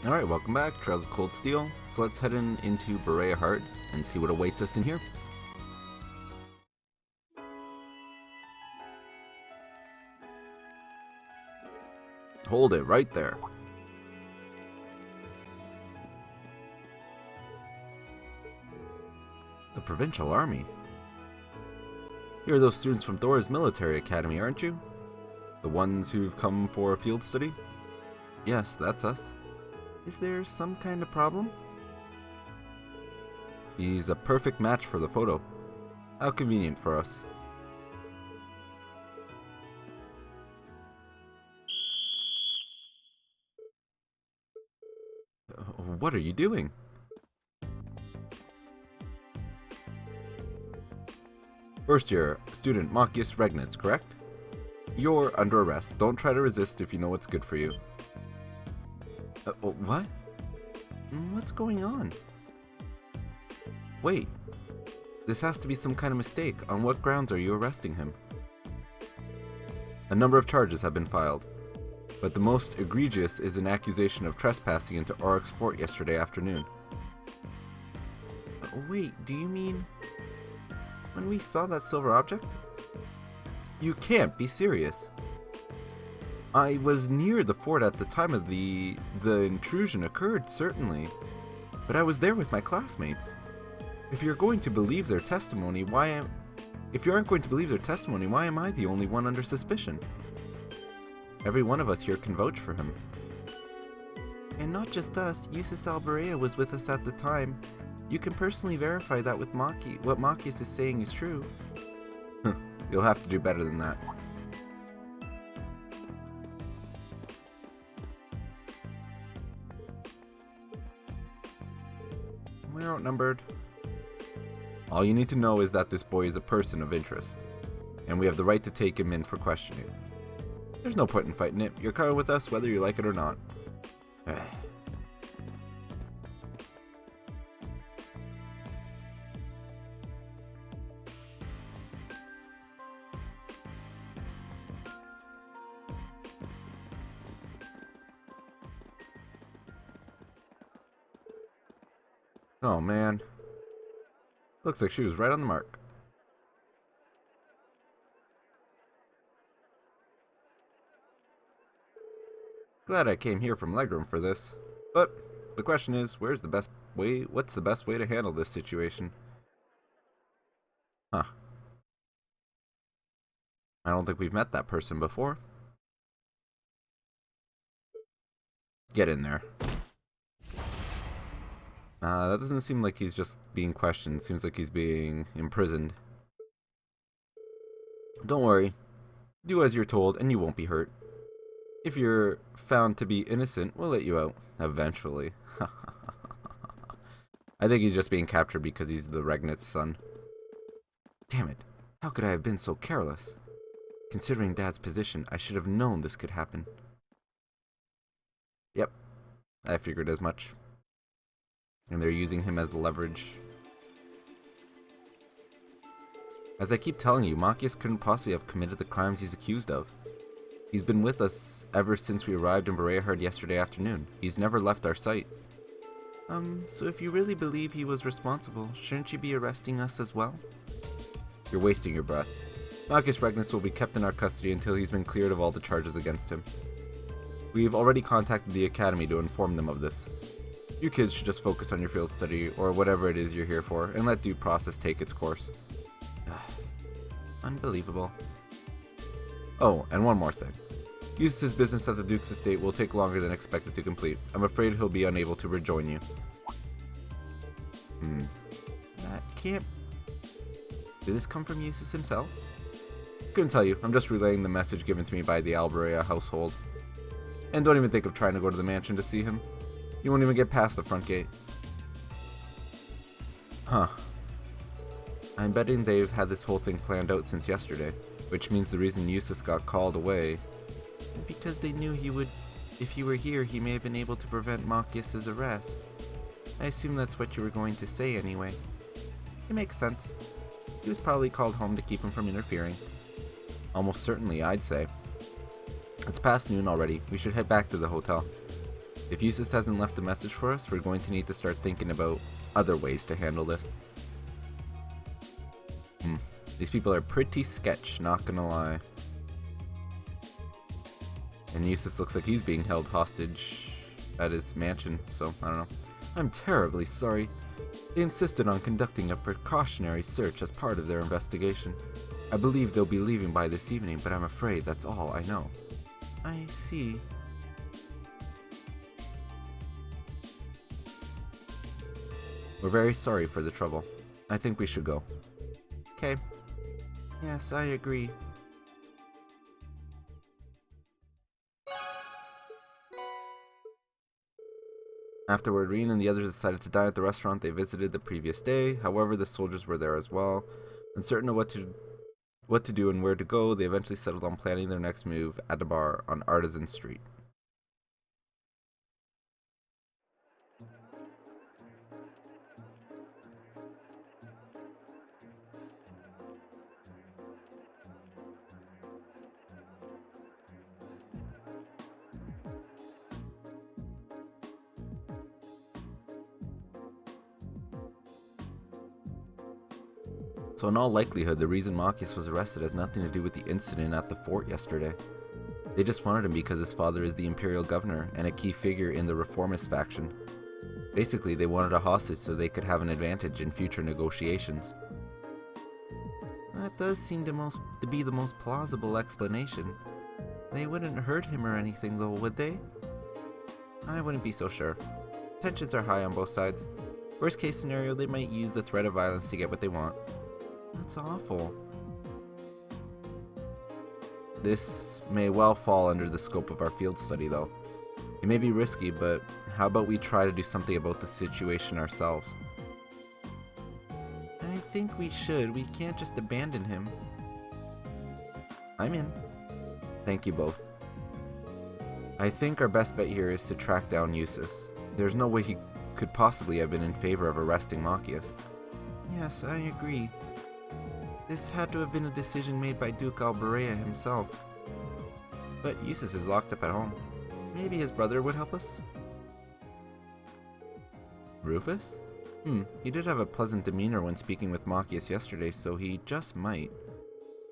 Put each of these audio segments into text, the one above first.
Alright, welcome back, Trails of Cold Steel. So let's head into Berea Heart and see what awaits us in here. Hold it right there. The Provincial Army? You're those students from Thor's military academy, aren't you? The ones who've come for a field study? Yes, that's us. Is there some kind of problem? He's a perfect match for the photo. How convenient for us. What are you doing? First year, student Machias Regnitz, correct? You're under arrest. Don't try to resist if you know what's good for you. What? What's going on? Wait. This has to be some kind of mistake. On what grounds are you arresting him? A number of charges have been filed, but the most egregious is an accusation of trespassing into Oryx Fort yesterday afternoon. Wait, do you mean when we saw that silver object? You can't be serious. I was near the fort at the time of the intrusion occurred, certainly, but I was there with my classmates. If you're going to believe their testimony, if you aren't going to believe their testimony, why am I the only one under suspicion? Every one of us here can vouch for him. And not just us, Eustace Alberea was with us at the time. You can personally verify that with what Machias is saying is true. You'll have to do better than that. We're outnumbered. All you need to know is that this boy is a person of interest, and we have the right to take him in for questioning. There's no point in fighting it. You're coming with us whether you like it or not. Oh man. Looks like she was right on the mark. Glad I came here from Legroom for this. But the question is, what's the best way to handle this situation? Huh. I don't think we've met that person before. Get in there. That doesn't seem like he's just being questioned. Seems like he's being imprisoned. Don't worry. Do as you're told and you won't be hurt. If you're found to be innocent, we'll let you out. Eventually. I think he's just being captured because he's the Regnitz's son. Damn it. How could I have been so careless? Considering Dad's position, I should have known this could happen. Yep. I figured as much. And they're using him as leverage. As I keep telling you, Machias couldn't possibly have committed the crimes he's accused of. He's been with us ever since we arrived in Berea Heart yesterday afternoon. He's never left our sight. So if you really believe he was responsible, shouldn't you be arresting us as well? You're wasting your breath. Machias Regnitz will be kept in our custody until he's been cleared of all the charges against him. We've already contacted the Academy to inform them of this. You kids should just focus on your field study, or whatever it is you're here for, and let due process take its course. Unbelievable. Oh, and one more thing. Eustace's business at the Duke's estate will take longer than expected to complete. I'm afraid he'll be unable to rejoin you. That can't... Did this come from Eustace himself? Couldn't tell you. I'm just relaying the message given to me by the Alberea household. And don't even think of trying to go to the mansion to see him. You won't even get past the front gate. Huh. I'm betting they've had this whole thing planned out since yesterday, which means the reason Eustace got called away is because they knew he would, if he were here, he may have been able to prevent Machias' arrest. I assume that's what you were going to say anyway. It makes sense. He was probably called home to keep him from interfering. Almost certainly, I'd say. It's past noon already. We should head back to the hotel. If Eustace hasn't left a message for us, we're going to need to start thinking about other ways to handle this. These people are pretty sketch, not gonna lie. And Eustace looks like he's being held hostage at his mansion, so I don't know. I'm terribly sorry. They insisted on conducting a precautionary search as part of their investigation. I believe they'll be leaving by this evening, but I'm afraid that's all I know. I see. We're very sorry for the trouble. I think we should go. Okay. Yes, I agree. Afterward, Reen and the others decided to dine at the restaurant they visited the previous day. However, the soldiers were there as well. Uncertain of what to do and where to go, they eventually settled on planning their next move at a bar on Artisan Street. So in all likelihood, the reason Machias was arrested has nothing to do with the incident at the fort yesterday. They just wanted him because his father is the Imperial Governor and a key figure in the Reformist faction. Basically, they wanted a hostage so they could have an advantage in future negotiations. That does seem to be the most plausible explanation. They wouldn't hurt him or anything though, would they? I wouldn't be so sure. Tensions are high on both sides. Worst case scenario, they might use the threat of violence to get what they want. That's awful. This may well fall under the scope of our field study though. It may be risky, but how about we try to do something about the situation ourselves? I think we should. We can't just abandon him. I'm in. Thank you both. I think our best bet here is to track down Eustace. There's no way he could possibly have been in favor of arresting Machias. Yes, I agree. This had to have been a decision made by Duke Alberea himself. But Eustace is locked up at home. Maybe his brother would help us? Rufus? He did have a pleasant demeanor when speaking with Machias yesterday, so he just might.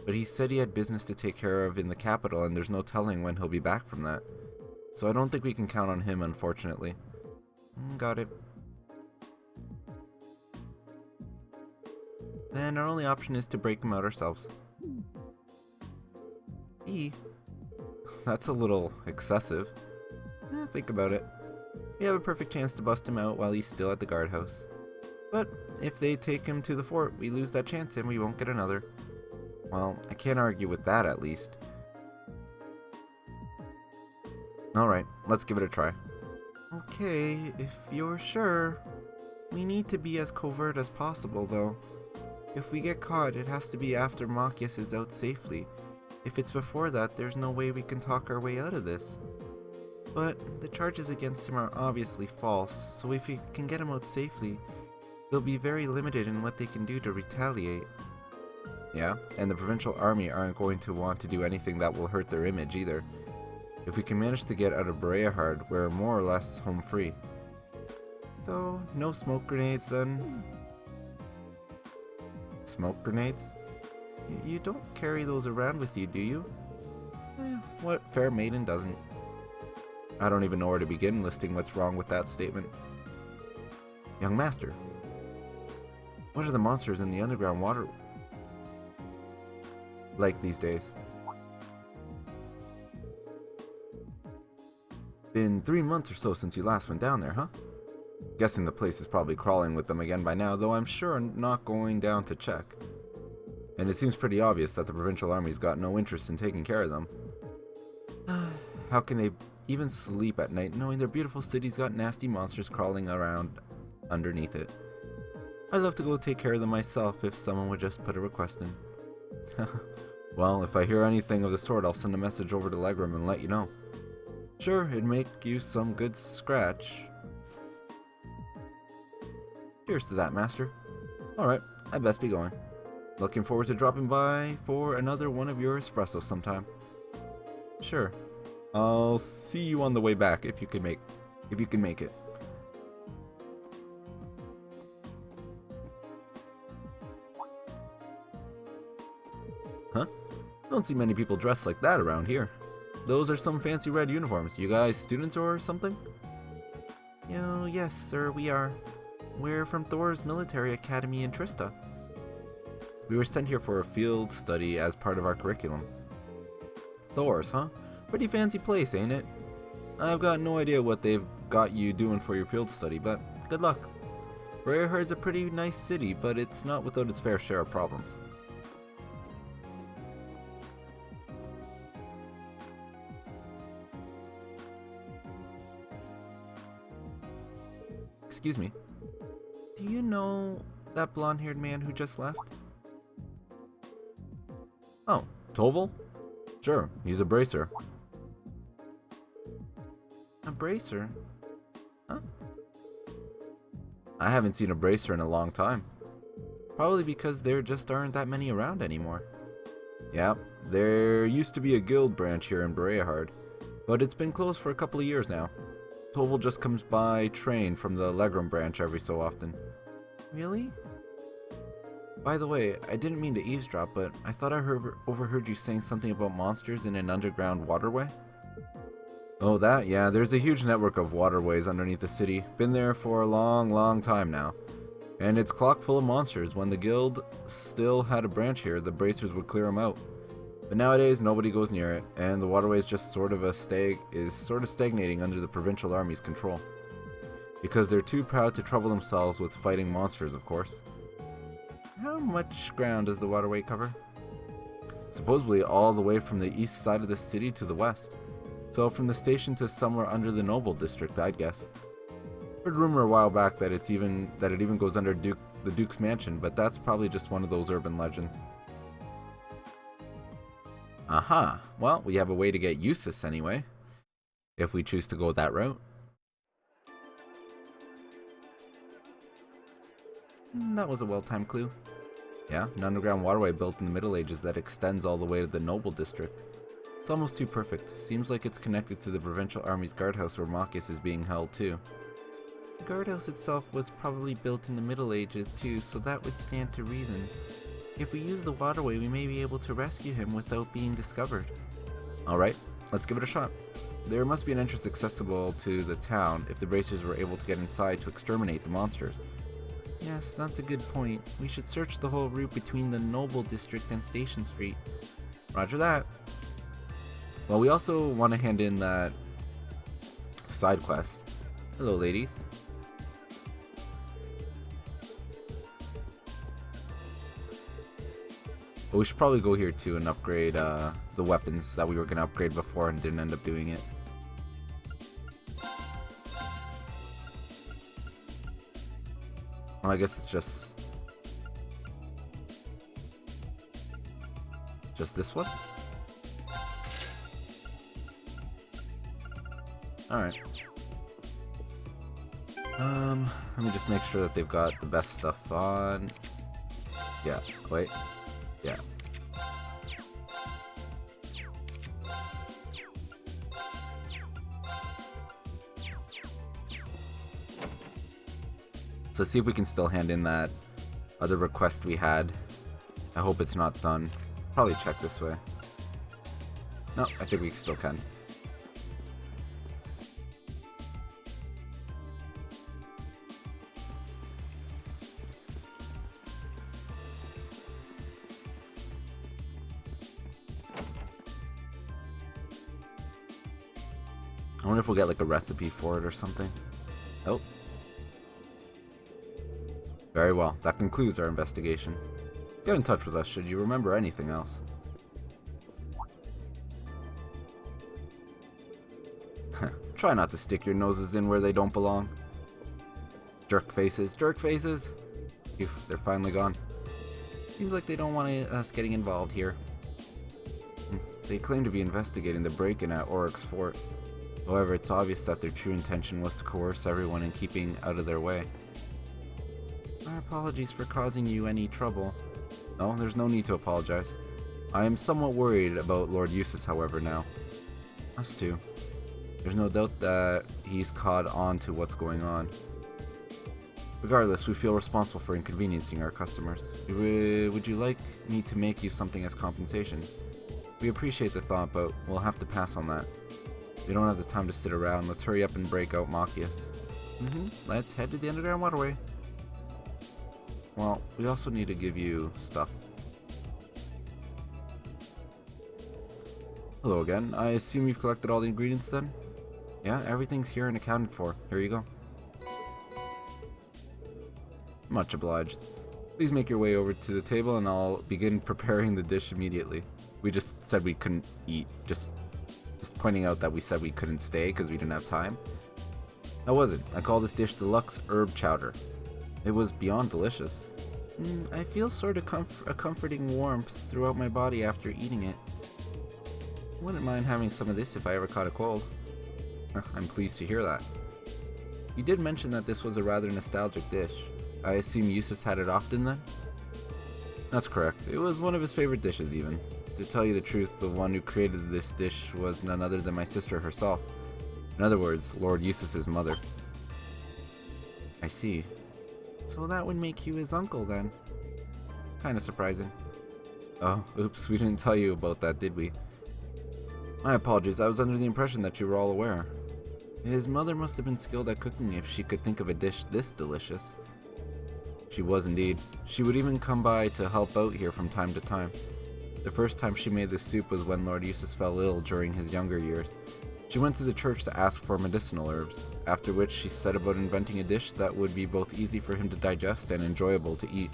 But he said he had business to take care of in the capital, and there's no telling when he'll be back from that. So I don't think we can count on him, unfortunately. Got it. Then our only option is to break him out ourselves. That's a little excessive. Think about it. We have a perfect chance to bust him out while he's still at the guardhouse. But if they take him to the fort, we lose that chance and we won't get another. Well, I can't argue with that at least. Alright, let's give it a try. Okay, if you're sure. We need to be as covert as possible though. If we get caught, it has to be after Machias is out safely. If it's before that, there's no way we can talk our way out of this. But the charges against him are obviously false, so if we can get him out safely, they'll be very limited in what they can do to retaliate. Yeah, and the provincial army aren't going to want to do anything that will hurt their image either. If we can manage to get out of Breahard, we're more or less home free. So, no smoke grenades then? Smoke grenades? You don't carry those around with you, do you? What fair maiden doesn't? I don't even know where to begin listing what's wrong with that statement. Young master, what are the monsters in the underground water like these days? Been 3 months or so since you last went down there, huh? Guessing the place is probably crawling with them again by now, though I'm sure I'm not going down to check. And it seems pretty obvious that the provincial army's got no interest in taking care of them. How can they even sleep at night knowing their beautiful city's got nasty monsters crawling around underneath it? I'd love to go take care of them myself if someone would just put a request in. Well, if I hear anything of the sort, I'll send a message over to Legram and let you know. Sure, it'd make you some good scratch. Cheers to that, master. Alright, I'd best be going. Looking forward to dropping by for another one of your espressos sometime. Sure. I'll see you on the way back if you can make if you can make it. Huh? Don't see many people dressed like that around here. Those are some fancy red uniforms. You guys students or something? Yes, sir, we are. We're from Thor's military academy in Trista. We were sent here for a field study as part of our curriculum. Thor's, huh? Pretty fancy place, ain't it? I've got no idea what they've got you doing for your field study, but good luck. Briarheart's a pretty nice city, but it's not without its fair share of problems. Excuse me. Do you know that blonde-haired man who just left? Oh, Toval? Sure, he's a bracer. A bracer? Huh? I haven't seen a bracer in a long time. Probably because there just aren't that many around anymore. Yeah, there used to be a guild branch here in Briarheart, but it's been closed for a couple of years now. Toval just comes by train from the Legrum branch every so often. Really? By the way, I didn't mean to eavesdrop, but I thought I overheard you saying something about monsters in an underground waterway? Oh, that? Yeah, there's a huge network of waterways underneath the city. Been there for a long, long time now. And it's chock full of monsters. When the guild still had a branch here, the bracers would clear them out. But nowadays, nobody goes near it, and the waterway is just sort of stagnating under the provincial army's control. Because they're too proud to trouble themselves with fighting monsters, of course. How much ground does the waterway cover? Supposedly all the way from the east side of the city to the west. So from the station to somewhere under the Noble District, I'd guess. Heard rumor a while back that it even goes under the Duke's mansion, but that's probably just one of those urban legends. Aha! Well, we have a way to get Eustace anyway, if we choose to go that route. That was a well-timed clue. Yeah, an underground waterway built in the Middle Ages that extends all the way to the Noble District. It's almost too perfect. Seems like it's connected to the Provincial Army's guardhouse where Marcus is being held too. The guardhouse itself was probably built in the Middle Ages too, so that would stand to reason. If we use the waterway, we may be able to rescue him without being discovered. Alright, let's give it a shot. There must be an entrance accessible to the town if the bracers were able to get inside to exterminate the monsters. Yes, that's a good point. We should search the whole route between the Noble District and Station Street. Roger that. Well, we also want to hand in that side quest. Hello, ladies. But we should probably go here too and upgrade the weapons that we were going to upgrade before and didn't end up doing it. Well, I guess it's just this one? Alright. Let me just make sure that they've got the best stuff on. Yeah, wait. Yeah. So let's see if we can still hand in that other request we had. I hope it's not done. Probably check this way. No, I think we still can. I wonder if we'll get like a recipe for it or something. Oh. Very well. That concludes our investigation. Get in touch with us should you remember anything else. Try not to stick your noses in where they don't belong. Jerk faces, jerk faces. Phew, they're finally gone. Seems like they don't want us getting involved here. They claim to be investigating the break-in at Oryx Fort. However, it's obvious that their true intention was to coerce everyone in keeping out of their way. Our apologies for causing you any trouble. No, there's no need to apologize. I am somewhat worried about Lord Eustace, however, now. Us too. There's no doubt that he's caught on to what's going on. Regardless, we feel responsible for inconveniencing our customers. Would you like me to make you something as compensation? We appreciate the thought, but we'll have to pass on that. We don't have the time to sit around. Let's hurry up and break out Machias. Let's head to the underground waterway. Well, we also need to give you stuff. Hello again. I assume you've collected all the ingredients then? Yeah, everything's here and accounted for. Here you go. Much obliged. Please make your way over to the table and I'll begin preparing the dish immediately. We just said we couldn't eat. Just pointing out that we said we couldn't stay because we didn't have time. How was it? I call this dish deluxe herb chowder. It was beyond delicious. I feel sort of a comforting warmth throughout my body after eating it. Wouldn't mind having some of this if I ever caught a cold. I'm pleased to hear that. You did mention that this was a rather nostalgic dish. I assume Eustace had it often then? That's correct. It was one of his favorite dishes even. To tell you the truth, the one who created this dish was none other than my sister herself. In other words, Lord Eustace's mother. I see. So that would make you his uncle then. Kinda surprising. Oh, oops, we didn't tell you about that, did we? My apologies, I was under the impression that you were all aware. His mother must have been skilled at cooking if she could think of a dish this delicious. She was indeed. She would even come by to help out here from time to time. The first time she made this soup was when Lord Eustace fell ill during his younger years. She went to the church to ask for medicinal herbs, after which she set about inventing a dish that would be both easy for him to digest and enjoyable to eat.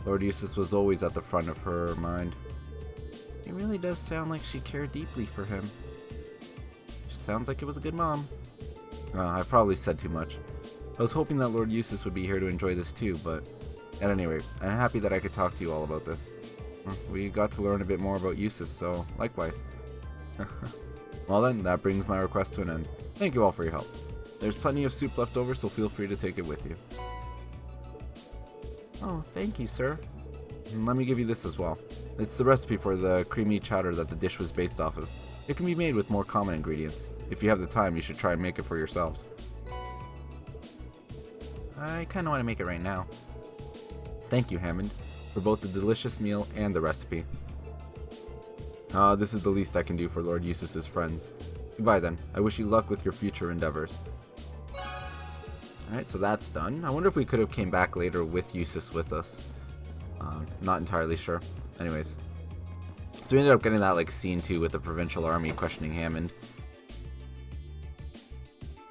Lord Eustace was always at the front of her mind. It really does sound like she cared deeply for him. She sounds like it was a good mom. I've probably said too much. I was hoping that Lord Eustace would be here to enjoy this too, but at any rate, I'm happy that I could talk to you all about this. We got to learn a bit more about Eustace, so likewise. Well then, that brings my request to an end. Thank you all for your help. There's plenty of soup left over, so feel free to take it with you. Oh, thank you, sir. And let me give you this as well. It's the recipe for the creamy chowder that the dish was based off of. It can be made with more common ingredients. If you have the time, you should try and make it for yourselves. I kinda want to make it right now. Thank you, Hammond, for both the delicious meal and the recipe. This is the least I can do for Lord Eustace's friends. Goodbye then. I wish you luck with your future endeavors. Alright, so that's done. I wonder if we could have came back later with Eustace with us. Not entirely sure. Anyways. So we ended up getting that like scene 2 with the provincial army questioning Hammond.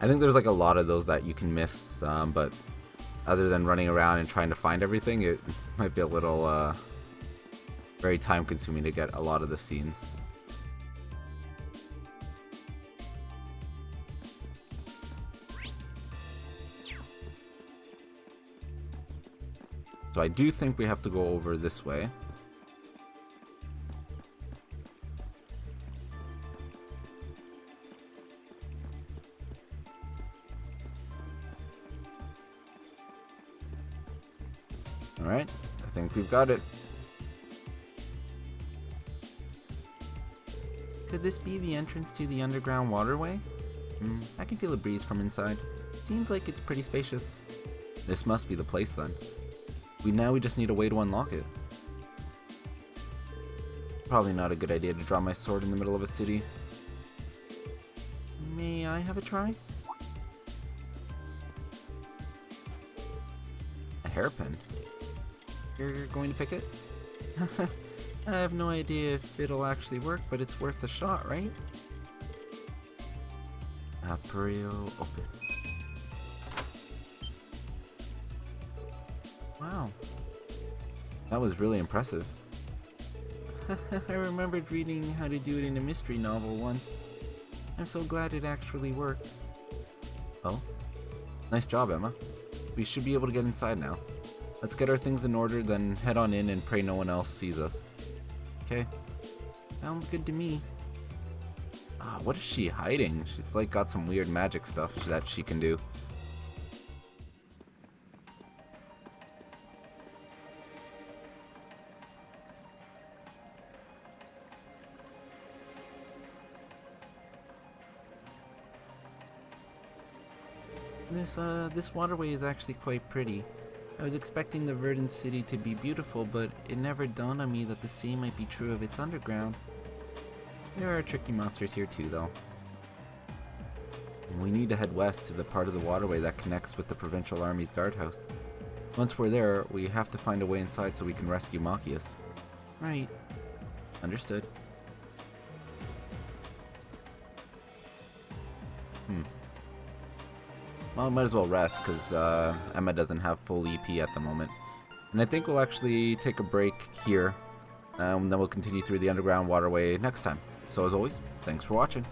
I think there's like a lot of those that you can miss, but other than running around and trying to find everything, it might be a little very time consuming to get a lot of the scenes. So I do think we have to go over this way. Alright, I think we've got it. Could this be the entrance to the underground waterway? I can feel a breeze from inside. Seems like it's pretty spacious. This must be the place then. We just need a way to unlock it. Probably not a good idea to draw my sword in the middle of a city. May I have a try? A hairpin? You're going to pick it? I have no idea if it'll actually work, but it's worth a shot, right? Aperio open. Wow. That was really impressive. I remembered reading how to do it in a mystery novel once. I'm so glad it actually worked. Oh, nice job, Emma. We should be able to get inside now. Let's get our things in order, then head on in and pray no one else sees us. Okay. Sounds good to me. What is she hiding? She's like got some weird magic stuff that she can do. This waterway is actually quite pretty. I was expecting the Verdant City to be beautiful, but it never dawned on me that the same might be true of its underground. There are tricky monsters here too, though. We need to head west to the part of the waterway that connects with the Provincial Army's guardhouse. Once we're there, we have to find a way inside so we can rescue Machias. Right. Understood. Well, might as well rest, because Emma doesn't have full EP at the moment. And I think we'll actually take a break here, and then we'll continue through the underground waterway next time. So as always, thanks for watching.